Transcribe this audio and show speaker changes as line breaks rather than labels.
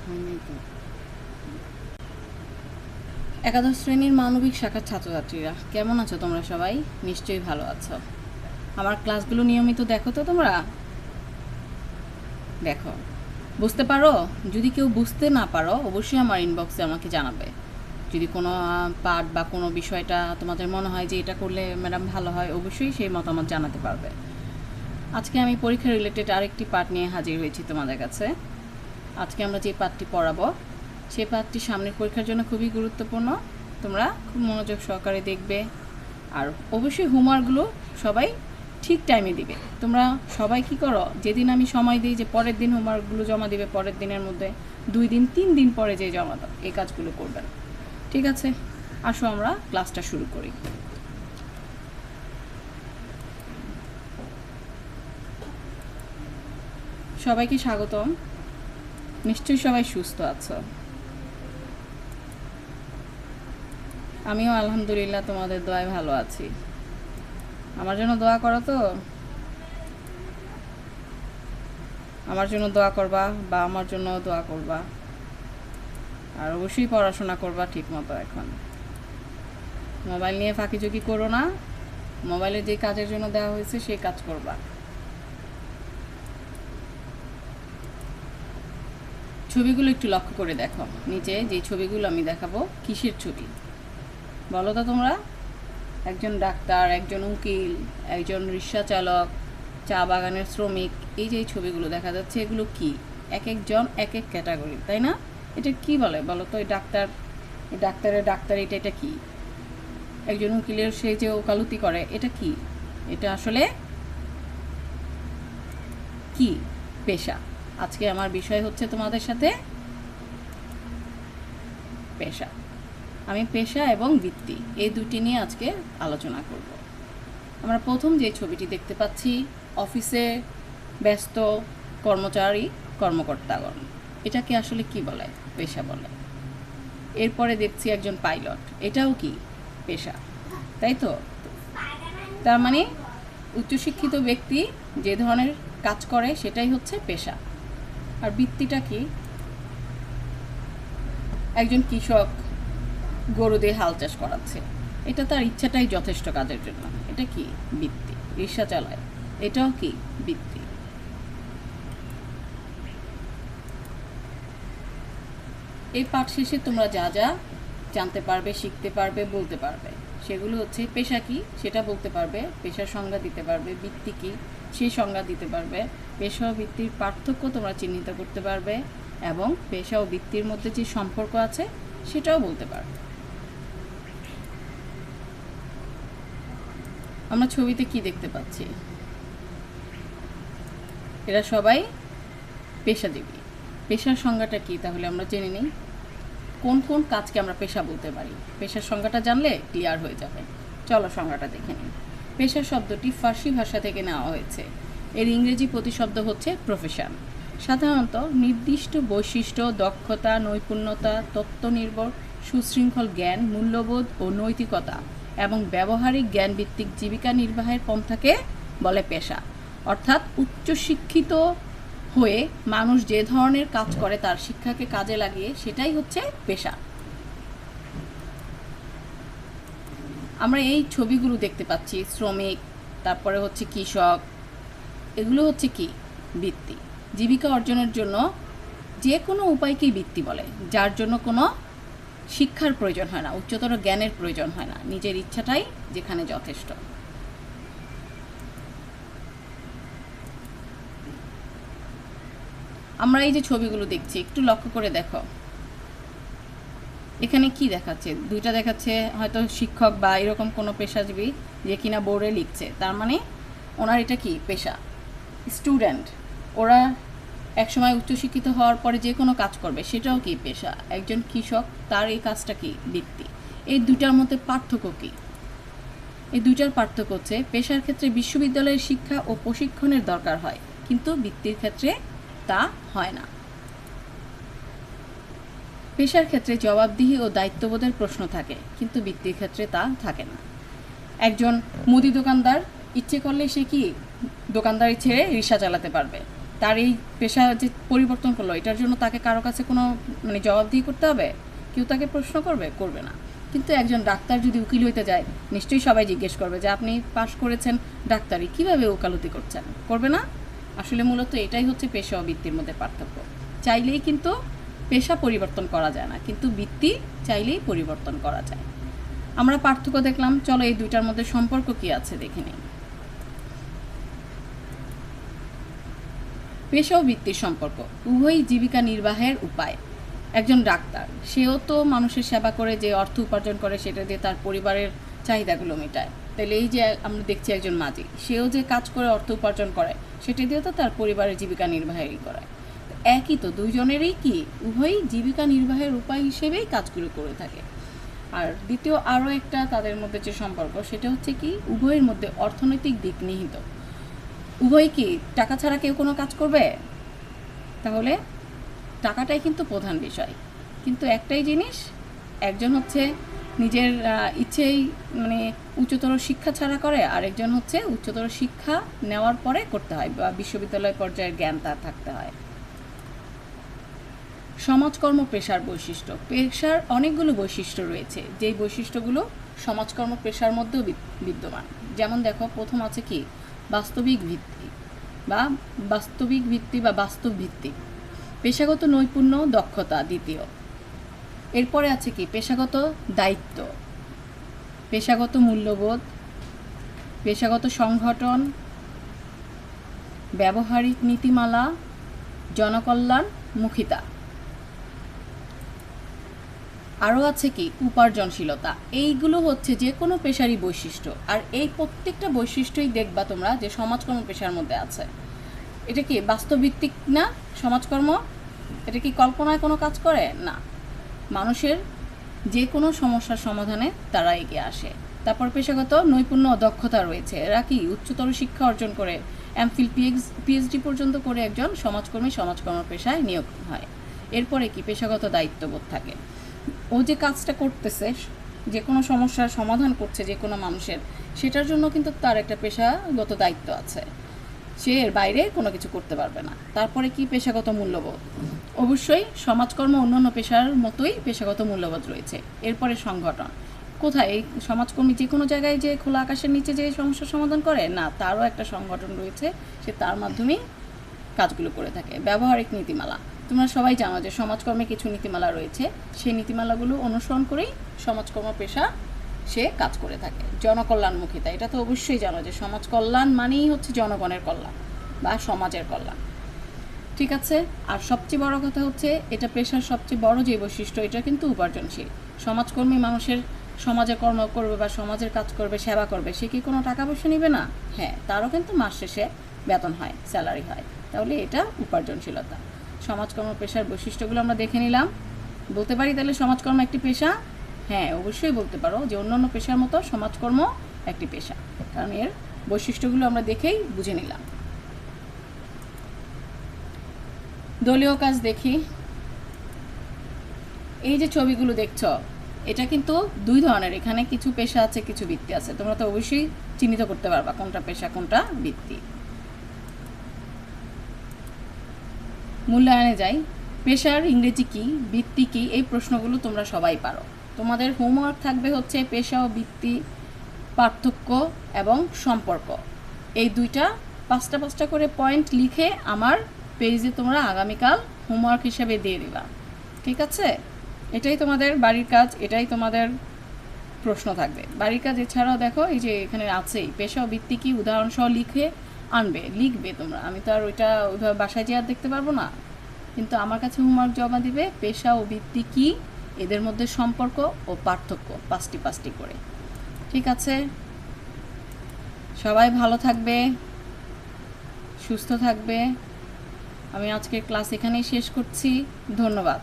হয়নি তো। একাদশ শ্রেণীর মানবিক শাখার ছাত্রছাত্রীরা কেমন আছো তোমরা? সবাই নিশ্চয়ই ভালো আছো। আমার ক্লাসগুলো নিয়মিত দেখো তো তোমরা? দেখো, বুঝতে পারো? যদি কেউ বুঝতে না পারো অবশ্যই আমার ইনবক্সে আমাকে জানাবে। যদি কোনো পার্ট বা কোনো বিষয়টা তোমাদের মনে হয় যে এটা করলে ম্যাডাম ভালো হয়, অবশ্যই সেই মতামত জানাতে পারবে। আজকে আমি পরীক্ষা রিলেটেড আরেকটি পার্ট নিয়ে হাজির হয়েছি তোমাদের কাছে। আজকে আমরা যে পার্টটি পড়াবো সেই পার্টটি সামনের পরীক্ষার জন্য খুবই গুরুত্বপূর্ণ। তোমরা খুব মনোযোগ সহকারে দেখবে, আর অবশ্যই হোমওয়ার্কগুলো সবাই ঠিক টাইমে দিবে। তোমরা সবাই কি করো, যেদিন আমি সময় দিই যে পরের দিন হোমওয়ার্কগুলো জমা দিবে, পরের দিনের মধ্যে 2 দিন 3 দিন পরে যে জমা দাও, এই কাজগুলো করবেন। ঠিক আছে, আসো আমরা ক্লাসটা শুরু করি। সবাইকে স্বাগতম। নিশ্চয়ই সবাই সুস্থ আছো। আমিও আলহামদুলিল্লাহ তোমাদের দোয়ায় ভালো আছি। আমার জন্য দোয়া করো তো, আমার জন্য দোয়া করবা বা আমার জন্য দোয়া করবা, আর অবশ্যই পড়াশোনা করবা ঠিক মতো। এখন মোবাইল নিয়ে ফাঁকিঝুঁকি করো না, মোবাইলে যে কাজের জন্য দেওয়া হয়েছে সেই কাজ করবা। ছবিগুলো একটু লক্ষ্য করে দেখো, নিচে যে ছবিগুলো আমি দেখাবো কিসের ছবি বলো তো তোমরা? একজন ডাক্তার, একজন উকিল, একজন রিক্সা চালক, চা বাগানের শ্রমিক, এই যে ছবিগুলো দেখা যাচ্ছে এগুলো কি? এক একজন এক এক ক্যাটাগরি, তাই না? এটা কি বলে বলো তো? এই ডাক্তার, এই ডাক্তার এটা কি? একজন উকিলের সে যে ওকালতি করে, এটা কি? এটা আসলে কি? পেশা। আজকে আমার বিষয় হচ্ছে তোমাদের সাথে পেশা। আমি পেশা এবং বৃত্তি এই দুটি নিয়ে আজকে আলোচনা করব। আমরা প্রথম যে ছবিটি দেখতে পাচ্ছি, অফিসে ব্যস্ত কর্মচারী, কর্মকর্তাগণ, এটাকে আসলে কি বলে? পেশা বলে। এরপরে দেখছি একজন পাইলট, এটাও কি? পেশা, তাই তো? তার মানে উচ্চশিক্ষিত ব্যক্তি যে ধরনের কাজ করে সেটাই হচ্ছে পেশা। আর বৃত্তিটা কি? একজন কৃষক গরু দিয়ে হাল চাষ করাচ্ছে, এটা তার ইচ্ছাটাই যথেষ্ট কাজের জন্য, এটা কি? বৃত্তি। রিক্সা চালায়, এটাও কি? বৃত্তি। এই পাঠ শেষে তোমরা যা যা জানতে পারবে, শিখতে পারবে, বলতে পারবে, সেগুলো হচ্ছে পেশা কি সেটা বলতে পারবে, পেশার সংজ্ঞা দিতে পারবে, বৃত্তি কি সেই সংজ্ঞা দিতে পারবে, পেশা ও বৃত্তির পার্থক্য তোমরা চিহ্নিত করতে পারবে, এবং পেশা ও বৃত্তির মধ্যে যে সম্পর্ক আছে সেটাও বলতে পারবে। আমরা ছবিতে কি দেখতে পাচ্ছি? এরা সবাই পেশাজীবী। পেশার সংজ্ঞাটা কি তাহলে আমরা জেনে নিই। কোন কোন কাজকে আমরা পেশা বলতে পারি? পেশার সংজ্ঞাটা জানলে ক্লিয়ার হয়ে যাবে। চলো সংজ্ঞাটা দেখে নিই। পেশা শব্দটি ফার্সি ভাষা থেকে নেওয়া হয়েছে। এর ইংরেজি প্রতিশব্দ হচ্ছে প্রফেশন। সাধারণত নির্দিষ্ট বৈশিষ্ট্য, দক্ষতা, নৈপুণ্যতা, তত্ত্বনির্ভর সুশৃঙ্খল জ্ঞান, মূল্যবোধ ও নৈতিকতা এবং ব্যবহারিক জ্ঞানভিত্তিক জীবিকা নির্বাহের পন্থাকে বলে পেশা। অর্থাৎ উচ্চশিক্ষিত হয়ে মানুষ যে ধরনের কাজ করে তার শিক্ষাকে কাজে লাগিয়ে সেটাই হচ্ছে পেশা। আমরা এই ছবিগুলো দেখতে পাচ্ছি, শ্রমিক, তারপরে হচ্ছে কৃষক, এগুলো হচ্ছে কি? বৃত্তি। জীবিকা অর্জনের জন্য যে কোনো উপায়কেই বৃত্তি বলে, যার জন্য কোনো শিক্ষার প্রয়োজন হয় না, উচ্চতর জ্ঞানের প্রয়োজন হয় না, নিজের ইচ্ছাটাই যেখানে যথেষ্ট। আমরা এই যে ছবিগুলো দেখছি একটু লক্ষ্য করে দেখো, এখানে কি দেখাচ্ছে? দুইটা দেখাচ্ছে হয়তো শিক্ষক বা এরকম কোনো পেশাজীবী যে কিনা বোর্ডে লিখছে, তার মানে ওনার এটা কি? পেশা। স্টুডেন্ট, ওরা একসময় উচ্চশিক্ষিত হওয়ার পরে যে কোনো কাজ করবে, সেটাও কি? পেশা। একজন কৃষক, তার এই কাজটা কি? বৃত্তি। এই দুটার মধ্যে পার্থক্য কি? এই দুইটার পার্থক্য হচ্ছে পেশার ক্ষেত্রে বিশ্ববিদ্যালয়ের শিক্ষা ও প্রশিক্ষণের দরকার হয়, কিন্তু বৃত্তির ক্ষেত্রে তা হয় না। পেশার ক্ষেত্রে জবাবদিহি ও দায়িত্ববোধের প্রশ্ন থাকে, কিন্তু বৃত্তির ক্ষেত্রে তা থাকে না। একজন মুদি দোকানদার ইচ্ছে করলে সে কি? দোকানদারি ছেড়ে রিক্সা চালাতে পারবে, তার এই পেশা যে পরিবর্তন করলো এটার জন্য তাকে কারো কাছে কোনো মানে জবাবদিহি করতে হবে? কেউ তাকে প্রশ্ন করবে? করবে না। কিন্তু একজন ডাক্তার যদি উকিল হইতে যায় নিশ্চয়ই সবাই জিজ্ঞেস করবে যে আপনি পাশ করেছেন ডাক্তারি, কীভাবে ওকালতি করছেন? করবে না? আসলে মূলত এটাই হচ্ছে পেশা ও বৃত্তির মধ্যে পার্থক্য। চাইলেই কিন্তু পেশা পরিবর্তন করা যায় না, কিন্তু বৃত্তি চাইলেই পরিবর্তন করা যায়। আমরা পার্থক্য দেখলাম, চলো এই দুইটার মধ্যে সম্পর্ক কী আছে দেখে নিই। পেশা ও বৃত্তির সম্পর্ক উভয়ই জীবিকা নির্বাহের উপায়। একজন ডাক্তার, সেও তো মানুষের সেবা করে যে অর্থ উপার্জন করে সেটা দিয়ে তার পরিবারের চাহিদাগুলো মেটায়। তাহলে এই যে আমরা দেখছি একজন মাঝি, সেও যে কাজ করে অর্থ উপার্জন করে সেটা দিয়ে তো তার পরিবারের জীবিকা নির্বাহেরই করে। একই তো, দুইজনেরই কি উভয়ই জীবিকা নির্বাহের উপায় হিসেবেই কাজগুলো করে থাকে। আর দ্বিতীয় আরও একটা তাদের মধ্যে যে সম্পর্ক সেটা হচ্ছে কি উভয়ের মধ্যে অর্থনৈতিক দিক নিহিত। উভয় কি টাকা ছাড়া কেউ কোনো কাজ করবে? তাহলে টাকাটাই কিন্তু প্রধান বিষয়। কিন্তু একটাই জিনিস, একজন হচ্ছে নিজের ইচ্ছেই মানে উচ্চতর শিক্ষা ছাড়া করে, আর একজন হচ্ছে উচ্চতর শিক্ষা নেওয়ার পরে করতে হয় বা বিশ্ববিদ্যালয় পর্যায়ের জ্ঞান তার থাকতে হয়। সমাজকর্ম পেশার বৈশিষ্ট্য। পেশার অনেকগুলো বৈশিষ্ট্য রয়েছে, যেই বৈশিষ্ট্যগুলো সমাজকর্ম পেশার মধ্যেও বিদ্যমান। যেমন দেখো, প্রথম আছে কি বাস্তবিক ভিত্তি বা বাস্তব ভিত্তিক। পেশাগত নৈপুণ্য, দক্ষতা দ্বিতীয়। এরপরে আছে কি পেশাগত দায়িত্ব, পেশাগত মূল্যবোধ, পেশাগত সংগঠন, ব্যবহারিক নীতিমালা, জনকল্যাণমুখিতা। আরও আছে কি উপার্জনশীলতা। এইগুলো হচ্ছে যে কোনো পেশারই বৈশিষ্ট্য, আর এই প্রত্যেকটা বৈশিষ্ট্যই দেখবা তোমরা যে সমাজকর্ম পেশার মধ্যে আছে। এটা কি বাস্তবভিত্তিক না সমাজকর্ম? এটা কি কল্পনায় কোনো কাজ করে না, মানুষের যে কোনো সমস্যার সমাধানে তারা এগিয়ে আসে। তারপর পেশাগত নৈপুণ্য ও দক্ষতা রয়েছে, এরা কি উচ্চতর শিক্ষা অর্জন করে এমফিল পিএইচডি পর্যন্ত করে একজন সমাজকর্মী সমাজকর্ম পেশায় নিয়োগ হয়। এরপরে কি পেশাগত দায়িত্ববোধ থাকে, ও যে কাজটা করতেছে যে কোনো সমস্যার সমাধান করছে যে কোনো মানুষের, সেটার জন্য কিন্তু তার একটা পেশাগত দায়িত্ব আছে, সে এর বাইরে কোনো কিছু করতে পারবে না। তারপরে কি পেশাগত মূল্যবোধ, অবশ্যই সমাজকর্ম অন্যান্য পেশার মতোই পেশাগত মূল্যবোধ রয়েছে। এরপরে সংগঠন, কোথায় এই সমাজকর্মী যে কোনো জায়গায় যে খোলা আকাশের নিচে যে সমস্যার সমাধান করে না, তারও একটা সংগঠন রয়েছে, সে তার মাধ্যমেই কাজগুলো করে থাকে। ব্যবহারিক নীতিমালা, তোমরা সবাই জানো যে সমাজকর্মে কিছু নীতিমালা রয়েছে, সেই নীতিমালাগুলো অনুসরণ করেই সমাজকর্ম পেশা সে কাজ করে থাকে। জনকল্যাণমুখিতা, এটা তো অবশ্যই জানো যে সমাজ কল্যাণ মানেই হচ্ছে জনগণের কল্যাণ বা সমাজের কল্যাণ। ঠিক আছে, আর সবচেয়ে বড় কথা হচ্ছে এটা পেশার সবচেয়ে বড় যে বৈশিষ্ট্য, এটা কিন্তু উপার্জনশীল। সমাজকর্মী মানুষের সমাজে কর্ম করবে বা সমাজের কাজ করবে, সেবা করবে, সে কি কোনো টাকা পয়সা নেবে না? হ্যাঁ, তারও কিন্তু মাস শেষে বেতন হয়, স্যালারি হয়। তাহলে এটা উপার্জনশীলতা। সমাজকর্ম পেশার বৈশিষ্ট্যগুলো আমরা দেখে নিলাম। বলতে পারি তাহলে সমাজকর্ম একটি পেশা? হ্যাঁ, অবশ্যই বলতে পারো যে অন্যান্য পেশার মতো সমাজকর্ম একটি পেশা, কারণ এর বৈশিষ্ট্যগুলো আমরা দেখেই বুঝে নিলাম। দলীয় কাজ দেখি। এই যে ছবিগুলো দেখছো, এটা কিন্তু দুই ধরনের, এখানে কিছু পেশা আছে কিছু বৃত্তি আছে, তোমরা তো অবশ্যই চিহ্নিত করতে পারবা কোনটা পেশা কোনটা বৃত্তি। মূল্যায়নে যাই। পেশার ইংরেজি কি, বৃত্তি কি, এই প্রশ্নগুলো তোমরা সবাই পারো। তোমাদের হোমওয়ার্ক থাকবে হচ্ছে পেশা ও বৃত্তি পার্থক্য এবং সম্পর্ক, এই দুইটা 5টা করে পয়েন্ট লিখে আমার পেজে তোমরা আগামীকাল হোমওয়ার্ক হিসেবে দিয়ে দিবা। ঠিক আছে, এটাই তোমাদের বাড়ির কাজ, এটাই তোমাদের প্রশ্ন থাকবে। বাড়ির কাজ এছাড়াও দেখো এই যে এখানে আছেই পেশা ও বৃত্তি কি উদাহরণসহ লিখবে তোমরা। আমি তো আর ওইটা ওইভাবে বাসায় যেয়ে আর দেখতে পারবো না, কিন্তু আমার কাছে হোমওয়ার্ক জমা দিবে পেশা ও বৃত্তি কি, এদের মধ্যে সম্পর্ক ও পার্থক্য 5টি করে। ঠিক আছে, সবাই ভালো থাকবে, সুস্থ থাকবে। আমি আজকের ক্লাস এখানেই শেষ করছি। ধন্যবাদ।